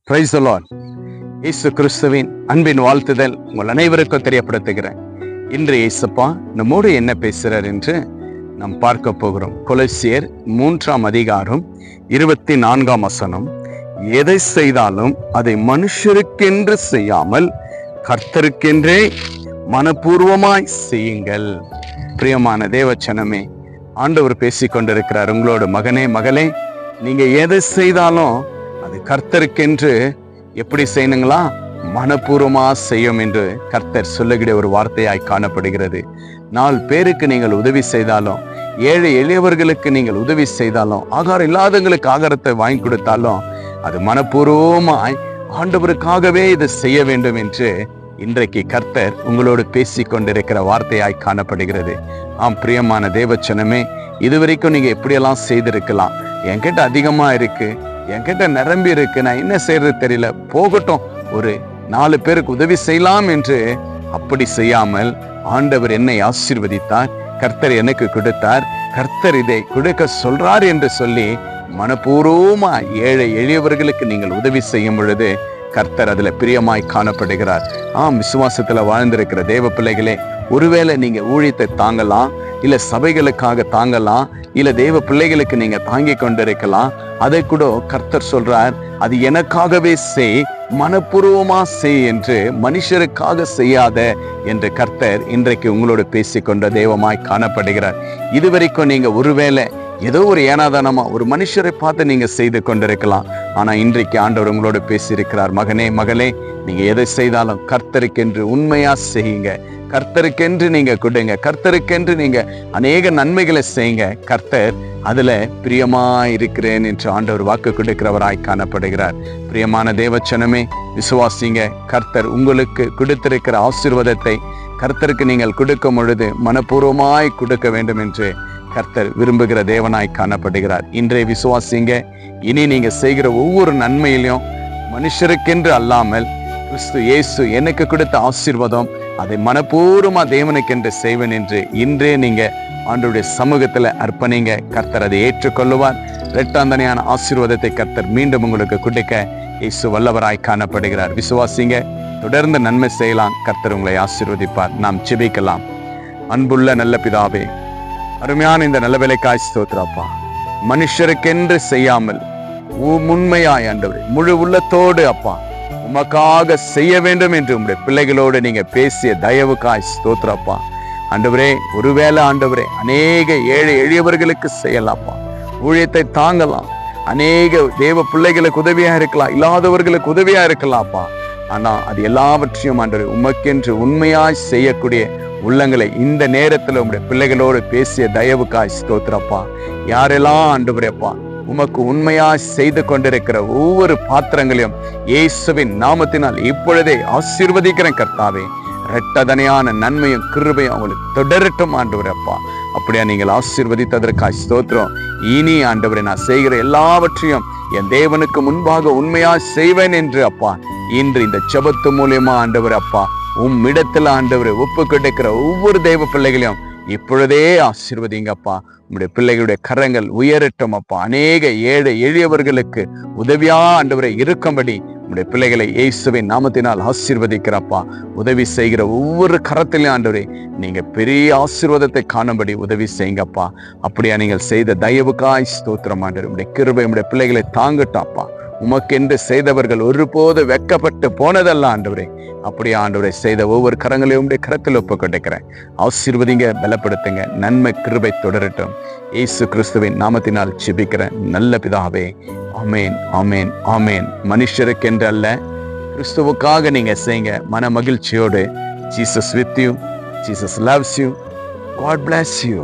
Praise the Lord. இயேசு கிறிஸ்துவின் அன்பின் வாழ்த்துதல் உங்கள் அனைவருக்கும் தெரியப்படுத்துகிறேன். இன்று இயேசுப்பா நம்மோடு என்ன பேசுகிறார் என்று நாம் பார்க்க போகிறோம். கொலோசியர் 3ஆம் அதிகாரம் 24ஆம் வசனம். எதை செய்தாலும் அதை மனுஷருக்கென்று செய்யாமல் கர்த்தருக்கென்றே மனப்பூர்வமாய் செய்யுங்கள். பிரியமான தேவச்சனமே, ஆண்டவர் பேசிக் கொண்டிருக்கிறார் உங்களோட. மகனே மகளே, நீங்க எதை செய்தாலும் அது கர்த்தருக்கென்று எப்படி செய்யணுங்களா? மனப்பூர்வமா செய்யும் என்று கர்த்தர் சொல்லுகிற ஒரு வார்த்தையாய் காணப்படுகிறது. 4 பேருக்கு நீங்கள் உதவி செய்தாலும், ஏழை எளியவர்களுக்கு நீங்கள் உதவி செய்தாலும், ஆகாரம் இல்லாதவங்களுக்கு ஆகாரத்தை வாங்கி கொடுத்தாலும் அது மனப்பூர்வமாய் ஆண்டவருக்காகவே இதை செய்ய வேண்டும் என்று இன்றைக்கு கர்த்தர் உங்களோடு பேசி கொண்டிருக்கிற வார்த்தையாய் காணப்படுகிறது. ஆம் பிரியமான தேவச்சனமே, இதுவரைக்கும் நீங்க எப்படியெல்லாம் செய்திருக்கலாம். என்கிட்ட அதிகமா இருக்கு, என்கிட்ட நிரம்பி இருக்கு, நான் என்ன செய்யறது தெரியல, போகட்டும், ஒரு 4 பேருக்கு உதவி செய்யலாம் என்று அப்படி செய்யாமல், ஆண்டவர் என்னை ஆசீர்வதித்தார், கர்த்தர் எனக்கு கொடுத்தார், கர்த்தர் இதை கொடுக்க சொல்றார் என்று சொல்லி மனப்பூர்வமா ஏழை எளியவர்களுக்கு நீங்கள் உதவி செய்யும் பொழுது கர்த்தர் அதுல பிரியமாய் காணப்படுகிறார். ஆம், விசுவாசத்துல வாழ்ந்திருக்கிற தேவ பிள்ளைகளே, ஒருவேளை நீங்க ஊழியத்தை தாங்கலாம், இல்ல சபைகளுக்காக தாங்கலாம், இல்ல தேவ பிள்ளைகளுக்கு நீங்க தாங்கி கொண்டிருக்கலாம். அதை கூட கர்த்தர் சொல்றார், அது எனக்காகவே செய், மனப்பூர்வமா செய் என்று, மனுஷருக்காக செய்யாத என்று கர்த்தர் இன்றைக்கு உங்களோடு பேசிக்கொண்ட தெய்வமாய் காணப்படுகிறார். இதுவரைக்கும் நீங்க ஒருவேளை ஏதோ ஒரு ஏனாதானமா ஒரு மனுஷரை பார்த்து நீங்க செய்து கொண்டிருக்கலாம். ஆனா இன்றைக்கு ஆண்டவர் உங்களோடு பேசியிருக்கிறார். மகனே மகளே, நீங்க எதை செய்தாலும் கர்த்தருக்கென்று உண்மையா செய்யுங்க, கர்த்தருக்கென்று நீங்க கொடுங்க, கர்த்தருக்கென்று நீங்க அநேக நன்மைகளை செய்யுங்க. கர்த்தர் அதுல பிரியமா இருக்கிறேன் என்று ஆண்டவர் வாக்கு கொடுக்கிறவராய் காணப்படுகிறார். பிரியமான தேவச்சனமே, விசுவாசிங்க. கர்த்தர் உங்களுக்கு கொடுத்திருக்கிற ஆசீர்வாதத்தை கர்த்தருக்கு நீங்கள் கொடுக்கும் பொழுது மனப்பூர்வமாய் கொடுக்க வேண்டும் என்று கர்த்தர் விரும்புகிற தேவனாய் காணப்படுகிறார். இன்றைய விசுவாசிங்க. இனி நீங்க செய்கிற ஒவ்வொரு நன்மையிலும் மனுஷருக்கென்று அல்லாமல் கிறிஸ்து இயேசு எனக்கு கொடுத்த ஆசீர்வாதம், அதை மனப்பூர்வமா தேவனுக்கென்று செய்வேன் என்று இன்றே நீங்க ஆண்டவருடைய சமூகத்துல அர்ப்பணிங்க. கர்த்தர் அதை ஏற்றுக்கொள்ளுவார். இரட்டாந்தனையான ஆசீர்வாதத்தை கர்த்தர் மீண்டும் உங்களுக்கு கொடுக்க இயேசு வல்லவராய் காணப்படுகிறார். விசுவாசிங்க. தொடர்ந்து நன்மை செய்யலாம். கர்த்தர் உங்களை ஆசீர்வதிப்பார். நாம் ஜெபிக்கலாம். அன்புள்ள நல்ல பிதாவே, அருமையான இந்த நல்ல வேலைக்காய் ஸ்தோத்திரப்பா. மனுஷருக்கென்று செய்யாமல் உண்மையாய் ஆண்டவரே, முழு உள்ளத்தோடு அப்பா உமக்காக செய்ய வேண்டும் என்று உங்களுடைய பிள்ளைகளோடு நீங்க பேசிய தயவுக்காய் ஸ்தோத்திரப்பா. ஆண்டவரே, ஒருவேளை ஆண்டவரே அநேக ஏழை எளியவர்களுக்கு செய்யலாம்ப்பா, ஊழியத்தை தாங்கலாம், அநேக தேவ பிள்ளைகளுக்கு உதவியா இருக்கலாம், இல்லாதவர்களுக்கு உதவியா இருக்கலாம்ப்பா. ஆனா அது எல்லாவற்றையும் ஆண்டவரே உமக்கென்று உண்மையாய் செய்யக்கூடிய உள்ளங்களை இந்த நேரத்துல உங்களுடைய பிள்ளைகளோடு பேசிய தயவுக்காய் ஸ்தோத்திரப்பா. யாரெல்லாம் ஆண்டவரேப்பா உமக்கு உண்மையா செய்து கொண்டிருக்கிற ஒவ்வொரு பாத்திரங்களையும் இயேசுவின் நாமத்தினால் இப்பொழுதே ஆசீர்வதிக்கிறேன் கர்த்தாவே. இரட்டதனையான நன்மையும் கிருபையும் அவங்களுக்கு தொடரட்டும் ஆண்டவரேப்பா. அப்படியா நீங்கள் ஆசீர்வதித்ததற்காய் ஸ்தோத்திரம். இனி ஆண்டவரே, நான் செய்கிற எல்லாவற்றையும் என் தேவனுக்கு முன்பாக உண்மையா செய்வேன் என்று அப்பா இன்று இந்த ஜெபத்து மூலியமா ஆண்டவர் அப்பா உம்மிடத்துல ஆண்டவரை ஒப்பு கொடுக்கிற ஒவ்வொரு தெய்வ பிள்ளைகளையும் இப்பொழுதே ஆசீர்வதிங்கப்பா. உங்களுடைய பிள்ளைகளுடைய கரங்கள் உயரட்டும் அப்பா. அநேக ஏழை எளியவர்களுக்கு உதவியா ஆண்டவரை இருக்கும்படி உங்களுடைய பிள்ளைகளை இயேசுவின் நாமத்தினால் ஆசீர்வதிக்கிறப்பா. உதவி செய்கிற ஒவ்வொரு கரத்திலையும் ஆண்டவரே நீங்க பெரிய ஆசீர்வாதத்தை காணும்படி உதவி செய்யுங்கப்பா. அப்படியா நீங்கள் செய்த தயவுக்காய் ஸ்தோத்திரம் ஆண்டவரே. உங்களுடைய கிருபை உங்களுடைய பிள்ளைகளை தாங்கட்டாப்பா. உமக்கென்று செய்தவர்கள் ஒருபோது வெட்கப்பட்டு போனதல்ல ஆண்டவரே. அப்படியே ஆண்டவரை செய்த ஒவ்வொரு கரங்களையும் உடைய கரத்தில் ஒப்பு கொடுக்கிறேன். ஆசீர்வதிங்க, பலப்படுத்துங்க, நன்மை கிருபை தொடரட்டும். இயேசு கிறிஸ்துவின் நாமத்தினால் ஜெபிக்கிறேன் நல்ல பிதாவே. ஆமேன், ஆமேன், ஆமேன். மனுஷருக்கென்று அல்ல, கிறிஸ்துவுக்காக நீங்க செய்யுங்க மன மகிழ்ச்சியோடு. Jesus with you. Jesus loves you. God bless you.